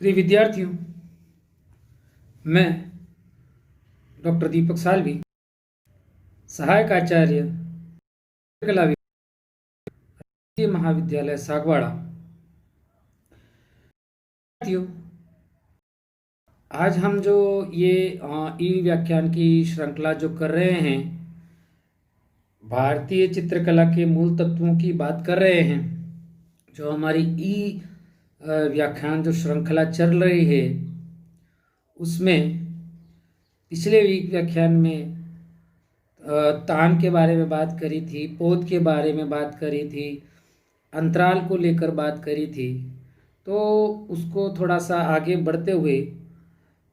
प्रिय विद्यार्थियों, मैं डॉक्टर दीपक सालवी, सहायक आचार्य कला विभाग महाविद्यालय सागवाड़ा। विद्यार्थियों, आज हम जो ये ई व्याख्यान की श्रृंखला जो कर रहे हैं, भारतीय चित्रकला के मूल तत्वों की बात कर रहे हैं। जो हमारी ई व्याख्यान जो श्रृंखला चल रही है, उसमें पिछले व्याख्यान में तान के बारे में बात करी थी, पोत के बारे में बात करी थी, अंतराल को लेकर बात करी थी। तो उसको थोड़ा सा आगे बढ़ते हुए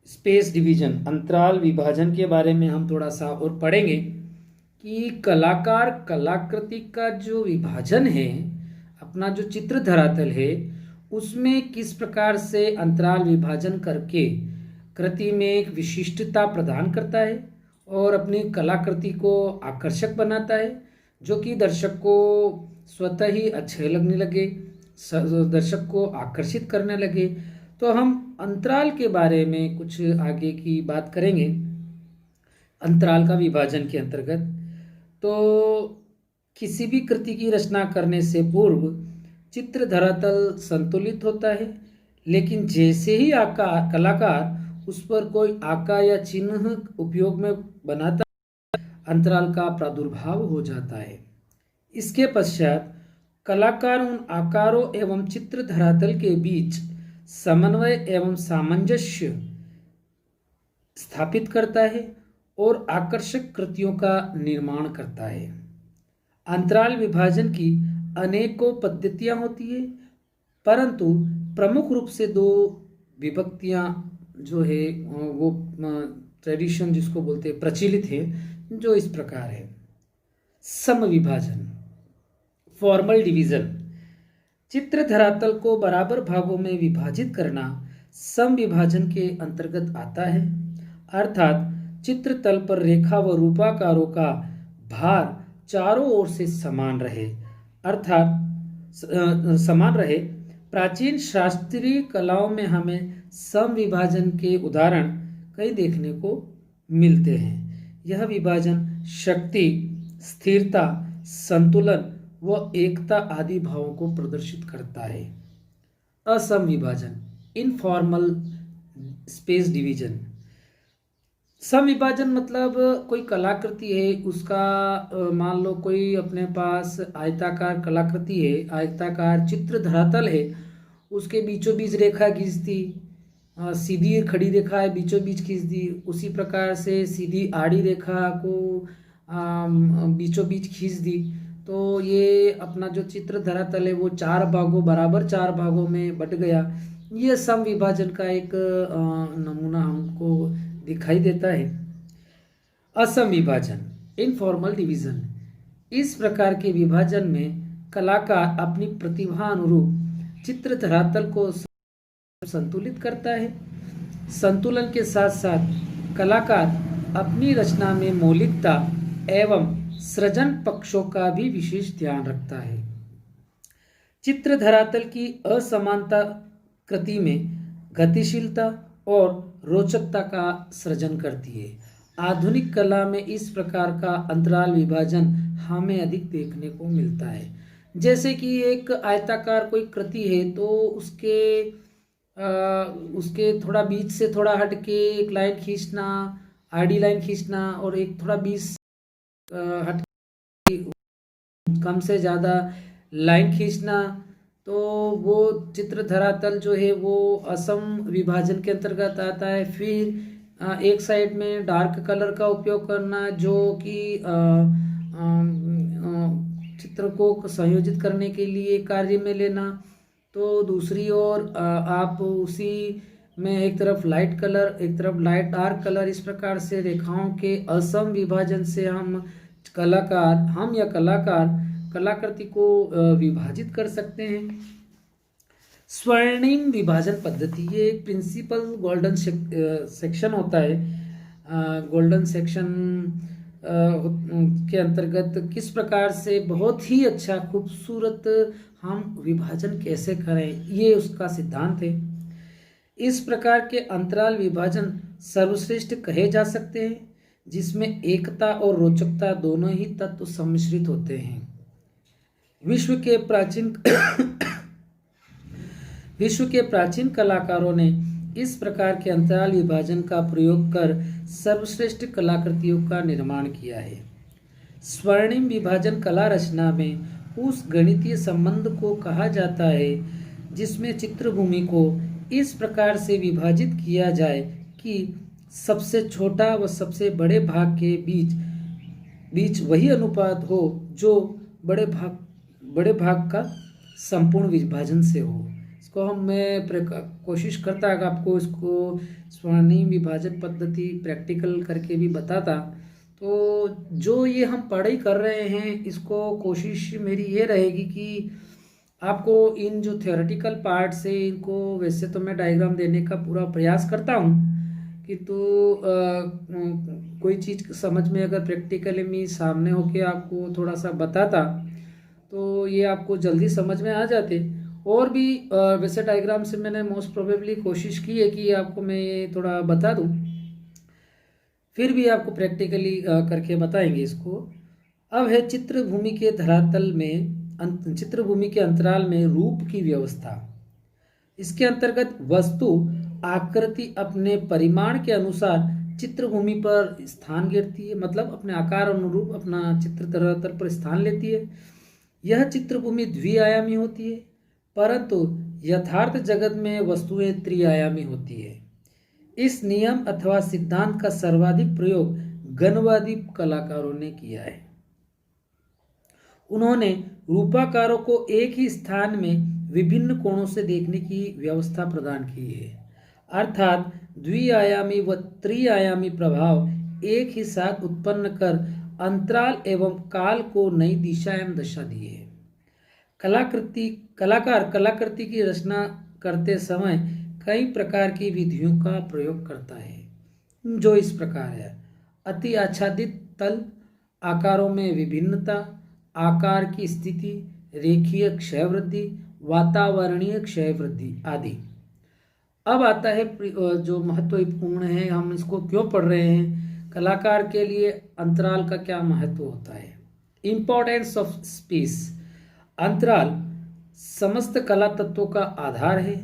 स्पेस डिवीजन, अंतराल विभाजन के बारे में हम थोड़ा सा और पढ़ेंगे कि कलाकार कलाकृति का जो विभाजन है, अपना जो चित्र धरातल है, उसमें किस प्रकार से अंतराल विभाजन करके कृति में एक विशिष्टता प्रदान करता है और अपनी कलाकृति को आकर्षक बनाता है, जो कि दर्शक को स्वतः ही अच्छे लगने लगे, दर्शक को आकर्षित करने लगे। तो हम अंतराल के बारे में कुछ आगे की बात करेंगे। अंतराल का विभाजन के अंतर्गत तो किसी भी कृति की रचना करने से पूर्व चित्र धरातल संतुलित होता है, लेकिन जैसे ही कलाकार उस पर कोई आकार या चिन्ह उपयोग में बनाता, अंतराल का प्रादुर्भाव हो जाता है। इसके पश्चात कलाकार उन आकारों एवं चित्र धरातल के बीच समन्वय एवं सामंजस्य स्थापित करता है और आकर्षक कृतियों का निर्माण करता है। अंतराल विभाजन की अनेकों पद्धतियां होती है, परंतु प्रमुख रूप से दो विभक्तियां जो है वो ट्रेडिशन जिसको बोलते हैं प्रचलित है, जो इस प्रकार है। सम विभाजन, फॉर्मल डिवीजन, चित्र धरातल को बराबर भागों में विभाजित करना सम विभाजन के अंतर्गत आता है। अर्थात चित्र तल पर रेखा व रूपाकारों का भार चारों ओर से समान रहे, प्राचीन शास्त्रीय कलाओं में हमें सम विभाजन के उदाहरण कई देखने को मिलते हैं। यह विभाजन शक्ति, स्थिरता, संतुलन व एकता आदि भावों को प्रदर्शित करता है। असम विभाजन, इनफॉर्मल स्पेस डिवीजन। सम विभाजन मतलब कोई कलाकृति है, उसका मान लो कोई अपने पास आयताकार कलाकृति है, आयताकार चित्र धरातल है, उसके बीचों बीच रेखा खींच दी, सीधी खड़ी रेखा है बीचों बीच खींच दी, उसी प्रकार से सीधी आड़ी रेखा को बीचों बीच खींच दी। तो ये अपना जो चित्र धरातल है वो बराबर चार भागों में बट गया। ये सम विभाजन का एक नमूना हमको दिखाई देता है। असम विभाजन, इनफॉर्मल डिवीजन, इस प्रकार के विभाजन में कलाकार अपनी प्रतिभा अनुरूप चित्र धरातल को संतुलित करता है। संतुलन के साथ साथ कलाकार अपनी रचना में मौलिकता एवं सृजन पक्षों का भी विशेष ध्यान रखता है। चित्र धरातल की असमानता कृति में गतिशीलता और रोचकता का सृजन करती है। आधुनिक कला में इस प्रकार का अंतराल विभाजन हमें अधिक देखने को मिलता है। जैसे कि एक आयताकार कोई कृति है, तो उसके थोड़ा बीच से थोड़ा हट के एक लाइन खींचना, आड़ी लाइन खींचना, और एक थोड़ा बीच हट कम से ज़्यादा लाइन खींचना, तो वो चित्र धरातल जो है वो असम विभाजन के अंतर्गत आता है। फिर एक साइड में डार्क कलर का उपयोग करना, जो कि चित्र को संयोजित करने के लिए कार्य में लेना। तो दूसरी ओर आप उसी में एक तरफ लाइट कलर, एक तरफ लाइट डार्क कलर, इस प्रकार से रेखाओं के असम विभाजन से हम या कलाकार कलाकृति को विभाजित कर सकते हैं। स्वर्णिम विभाजन पद्धति, ये एक प्रिंसिपल गोल्डन सेक्शन होता है। गोल्डन सेक्शन के अंतर्गत किस प्रकार से बहुत ही अच्छा खूबसूरत हम विभाजन कैसे करें, ये उसका सिद्धांत है। इस प्रकार के अंतराल विभाजन सर्वश्रेष्ठ कहे जा सकते हैं, जिसमें एकता और रोचकता दोनों ही तत्व सम्मिश्रित होते हैं। विश्व के प्राचीन विश्व के प्राचीन कलाकारों ने इस प्रकार के अंतराल विभाजन का प्रयोग कर सर्वश्रेष्ठ कलाकृतियों का निर्माण किया है। स्वर्णिम विभाजन कला रचना में उस गणितीय संबंध को कहा जाता है जिसमें चित्रभूमि को इस प्रकार से विभाजित किया जाए कि सबसे छोटा व सबसे बड़े भाग के बीच बीच वही अनुपात हो जो बड़े भाग का संपूर्ण विभाजन से हो। इसको मैं कोशिश करता कि आपको इसको स्वर्णिम विभाजन पद्धति प्रैक्टिकल करके भी बताता। तो जो ये हम पढ़ाई कर रहे हैं, इसको कोशिश मेरी ये रहेगी कि आपको इन जो थियोरेटिकल पार्ट से इनको, वैसे तो मैं डायग्राम देने का पूरा प्रयास करता हूँ कि कोई चीज़ समझ में अगर प्रैक्टिकली में सामने होके आपको थोड़ा सा बताता तो ये आपको जल्दी समझ में आ जाते। और भी वैसे डायग्राम से मैंने मोस्ट प्रोबेबली कोशिश की है कि आपको मैं ये थोड़ा बता दूं, फिर भी आपको प्रैक्टिकली करके बताएंगे इसको। अब है चित्रभूमि के धरातल में चित्रभूमि के अंतराल में रूप की व्यवस्था। इसके अंतर्गत वस्तु आकृति अपने परिमाण के अनुसार चित्रभूमि पर स्थान घेरती है, मतलब अपने आकार अनुरूप अपना चित्र धरातल पर स्थान लेती है। यह चित्रभूमि द्विआयामी होती है, परंतु यथार्थ जगत में वस्तुएं त्रिआयामी होती है। इस नियम अथवा सिद्धांत का सर्वाधिक प्रयोग गणवादी कलाकारों ने किया है। उन्होंने रूपाकारों को एक ही स्थान में विभिन्न कोणों से देखने की व्यवस्था प्रदान की है, अर्थात द्विआयामी व त्रिआयामी प्रभाव एक ही साथ उत्पन्न कर अंतराल एवं काल को नई दिशा एवं दशा दी है। कलाकार कलाकृति की रचना करते समय कई प्रकार की विधियों का प्रयोग करता है, जो इस प्रकार है। अति आच्छादित तल, आकारों में विभिन्नता, आकार की स्थिति, रेखीय क्षय वृद्धि, वातावरणीय क्षय वृद्धि आदि। अब आता है जो महत्वपूर्ण है, हम इसको क्यों पढ़ रहे हैं, कलाकार के लिए अंतराल का क्या महत्व होता है। Importance of space. अंतराल समस्त कला तत्वों का आधार है।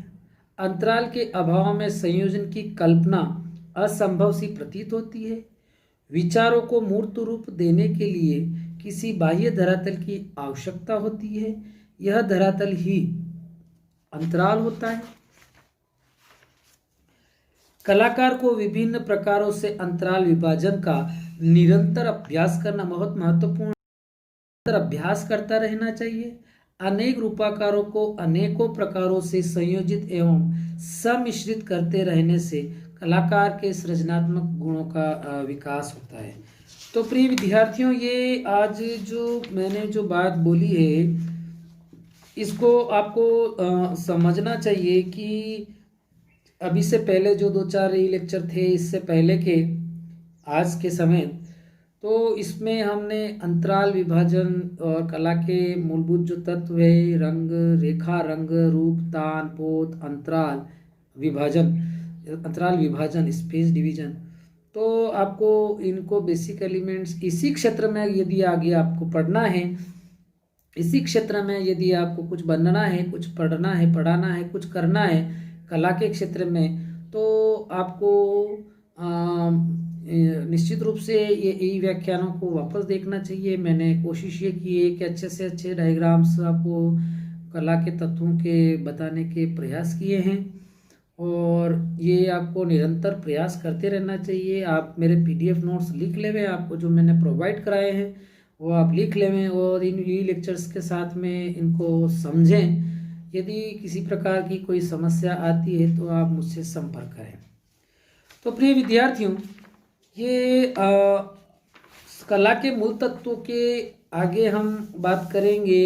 अंतराल के अभाव में संयोजन की कल्पना असंभव सी प्रतीत होती है। विचारों को मूर्त रूप देने के लिए किसी बाह्य धरातल की आवश्यकता होती है। यह धरातल ही अंतराल होता है। कलाकार को विभिन्न प्रकारों से अंतराल विभाजन का निरंतर अभ्यास करना बहुत महत्वपूर्ण, अभ्यास करता रहना चाहिए। अनेक रूपाकारों को अनेकों प्रकारों से संयोजित एवं सम्मिश्रित करते रहने से कलाकार के सृजनात्मक गुणों का विकास होता है। तो प्रिय विद्यार्थियों, ये आज जो मैंने जो बात बोली है, इसको आपको समझना चाहिए कि अभी से पहले जो 2-4 लेक्चर थे इससे पहले के आज के समय, तो इसमें हमने अंतराल विभाजन और कला के मूलभूत जो तत्व है, रंग, रेखा, रंग, रूप, तान, पोत, अंतराल विभाजन, स्पेस डिवीजन, तो आपको इनको बेसिक एलिमेंट्स इसी क्षेत्र में यदि आगे आपको पढ़ना है, इसी क्षेत्र में यदि आपको कुछ बनना है, कुछ पढ़ना है, पढ़ाना है, कुछ करना है कला के क्षेत्र में, तो आपको निश्चित रूप से ये व्याख्यानों को वापस देखना चाहिए। मैंने कोशिश ये की है कि अच्छे से अच्छे डायग्राम्स आपको कला के तत्वों के बताने के प्रयास किए हैं, और ये आपको निरंतर प्रयास करते रहना चाहिए। आप मेरे PDF नोट्स लिख लेवें, आपको जो मैंने प्रोवाइड कराए हैं वो आप लिख लेवें, और इन लेक्चर्स के साथ में इनको समझें। यदि किसी प्रकार की कोई समस्या आती है तो आप मुझसे संपर्क करें। तो प्रिय विद्यार्थियों, ये कला के मूल तत्वों के आगे हम बात करेंगे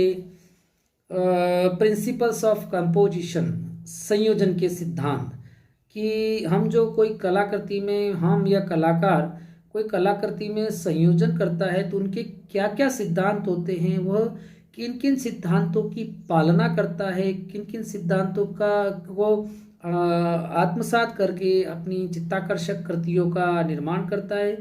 प्रिंसिपल्स ऑफ कंपोजिशन, संयोजन के सिद्धांत, कि हम जो कोई कलाकृति में, हम या कलाकार कोई कलाकृति में संयोजन करता है तो उनके क्या क्या सिद्धांत होते हैं, वह किन किन सिद्धांतों की पालना करता है, किन किन सिद्धांतों का वो आत्मसात करके अपनी चित्ताकर्षक कृतियों का निर्माण करता है।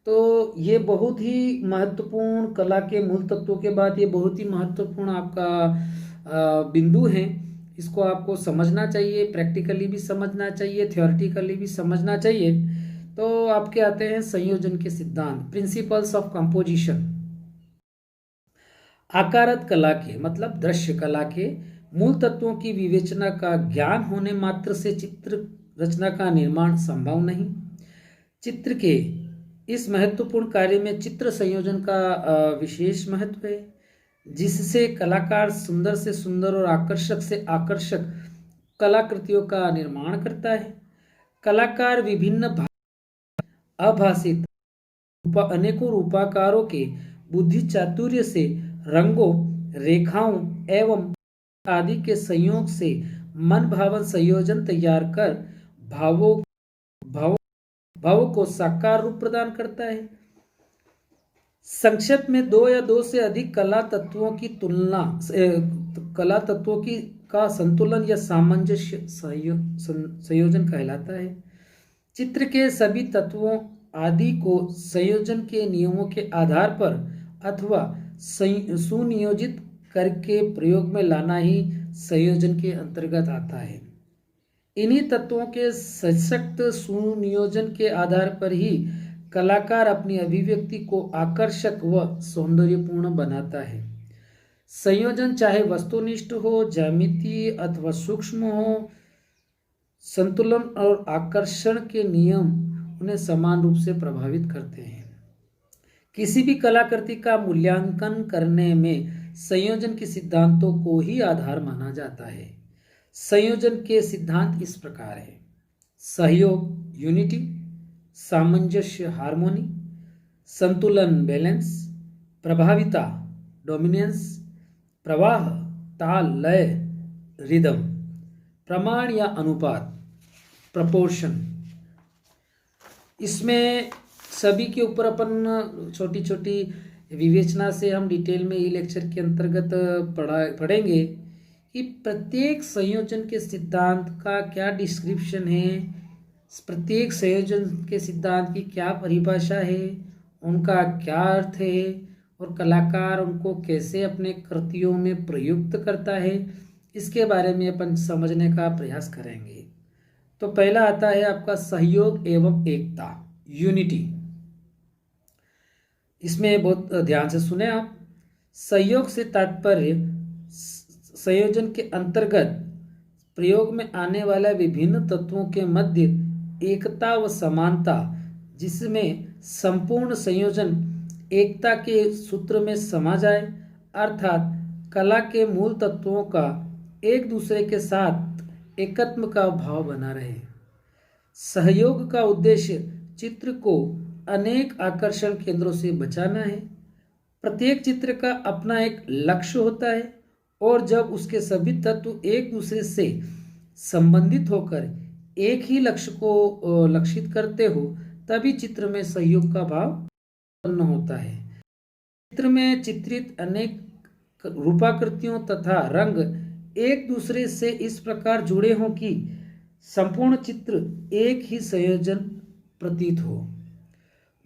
तो ये बहुत ही महत्वपूर्ण, कला के मूल तत्वों के बाद ये बहुत ही महत्वपूर्ण आपका बिंदु है। इसको आपको समझना चाहिए, प्रैक्टिकली भी समझना चाहिए, थ्योरेटिकली भी समझना चाहिए। तो आपके आते हैं संयोजन के सिद्धांत, प्रिंसिपल्स ऑफ कंपोजिशन। आकारत कला के मतलब दृश्य कला के मूल तत्वों की विवेचना का ज्ञान होने मात्र से चित्र रचना का निर्माण संभव नहीं। चित्र के इस महत्वपूर्ण कार्य में चित्र संयोजन का विशेष महत्व है, जिससे कलाकार सुंदर से सुंदर और आकर्षक से आकर्षक कलाकृतियों का निर्माण करता है। कलाकार विभिन्न अभाषित अनेकों रूपाकारों के बुद्धि चातुर्य से रंगों, रेखाओं एवं आदि के संयोग से मन भावन संयोजन तैयार कर भावों भावों भावों को साकार रूप प्रदान करता है। संक्षेप में दो या दो से अधिक कला तत्वों की तुलना, कला तत्वों की का संतुलन या सामंजस्य संयोजन कहलाता है। चित्र के सभी तत्वों आदि को संयोजन के नियमों के आधार पर अथवा सुनियोजित करके प्रयोग में लाना ही संयोजन के अंतर्गत आता है। इन्हीं तत्वों के सशक्त सुनियोजन के आधार पर ही कलाकार अपनी अभिव्यक्ति को आकर्षक व सौंदर्यपूर्ण बनाता है। संयोजन चाहे वस्तुनिष्ठ हो, ज्यामितीय अथवा सूक्ष्म हो, संतुलन और आकर्षण के नियम उन्हें समान रूप से प्रभावित करते हैं। किसी भी कलाकृति का मूल्यांकन करने में संयोजन के सिद्धांतों को ही आधार माना जाता है। संयोजन के सिद्धांत इस प्रकार है: सहयोग यूनिटी, सामंजस्य हार्मोनी, संतुलन बैलेंस, प्रभाविता डोमिनेंस, प्रवाह ताल लय रिदम, प्रमाण या अनुपात प्रपोर्शन। इसमें सभी के ऊपर अपन छोटी छोटी विवेचना से हम डिटेल में ई लेक्चर के अंतर्गत पढ़ेंगे कि प्रत्येक संयोजन के सिद्धांत का क्या डिस्क्रिप्शन है, प्रत्येक संयोजन के सिद्धांत की क्या परिभाषा है, उनका क्या अर्थ है और कलाकार उनको कैसे अपने कृतियों में प्रयुक्त करता है, इसके बारे में अपन समझने का प्रयास करेंगे। तो पहला आता है आपका सहयोग एवं एकता, यूनिटी। इसमें बहुत ध्यान से सुने आप। सहयोग से तात्पर्य संयोजन के अंतर्गत प्रयोग में आने वाले विभिन्न तत्वों के मध्य एकता व समानता, जिसमें संपूर्ण संयोजन एकता के सूत्र में समा जाए, अर्थात कला के मूल तत्वों का एक दूसरे के साथ एकत्व का भाव बना रहे। सहयोग का उद्देश्य चित्र को अनेक आकर्षण केंद्रों से बचाना है। प्रत्येक चित्र का अपना एक लक्ष्य होता है और जब उसके सभी तत्व एक दूसरे से संबंधित होकर एक ही लक्ष्य को लक्षित करते हो, तभी चित्र में सहयोग का भाव उत्पन्न होता है। चित्र में चित्रित अनेक रूपाकृतियों तथा रंग एक दूसरे से इस प्रकार जुड़े हों कि संपूर्ण चित्र एक ही संयोजन प्रतीत हो।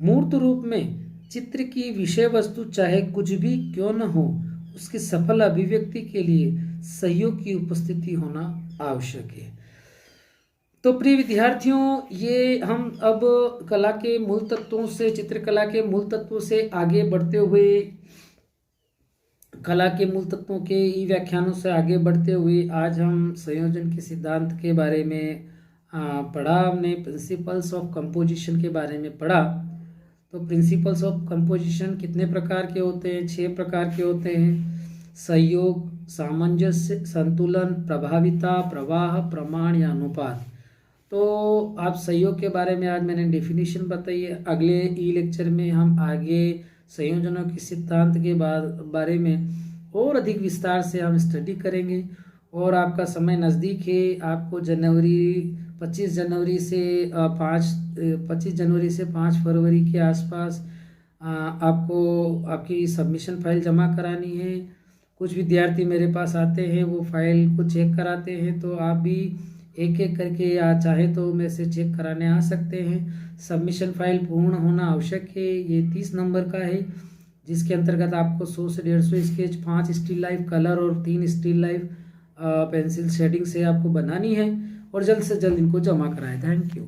मूर्त रूप में चित्र की विषय वस्तु चाहे कुछ भी क्यों न हो, उसकी सफल अभिव्यक्ति के लिए सहयोग की उपस्थिति होना आवश्यक है। तो प्रिय विद्यार्थियों, ये हम अब कला के मूल तत्वों से, चित्रकला के मूल तत्वों से आगे बढ़ते हुए, कला के मूल तत्वों के ई व्याख्यानों से आगे बढ़ते हुए आज हम संयोजन के सिद्धांत के बारे में पढ़ा। हमने प्रिंसिपल्स ऑफ कंपोजिशन के बारे में पढ़ा। तो प्रिंसिपल्स ऑफ कंपोजिशन कितने प्रकार के होते हैं? 6 प्रकार के होते हैं: सहयोग, सामंजस्य, संतुलन, प्रभाविता, प्रवाह, प्रमाण या अनुपात। तो आप सहयोग के बारे में आज मैंने डेफिनेशन बताई है। अगले ई लेक्चर में हम आगे संयोजनों के सिद्धांत के बारे में और अधिक विस्तार से हम स्टडी करेंगे। और आपका समय नज़दीक है, आपको 25 जनवरी से 5 फरवरी के आसपास आपको आपकी सबमिशन फाइल जमा करानी है। कुछ विद्यार्थी मेरे पास आते हैं, वो फाइल को चेक कराते हैं, तो आप भी एक एक करके या चाहे तो में से चेक कराने आ सकते हैं। सबमिशन फाइल पूर्ण होना आवश्यक है। ये 30 नंबर का है, जिसके अंतर्गत आपको 100 से 150 स्केच, 5 स्टिल लाइफ कलर और 3 स्टिल लाइफ पेंसिल शेडिंग से आपको बनानी है और जल्द से जल्द इनको जमा कराएं। Thank you.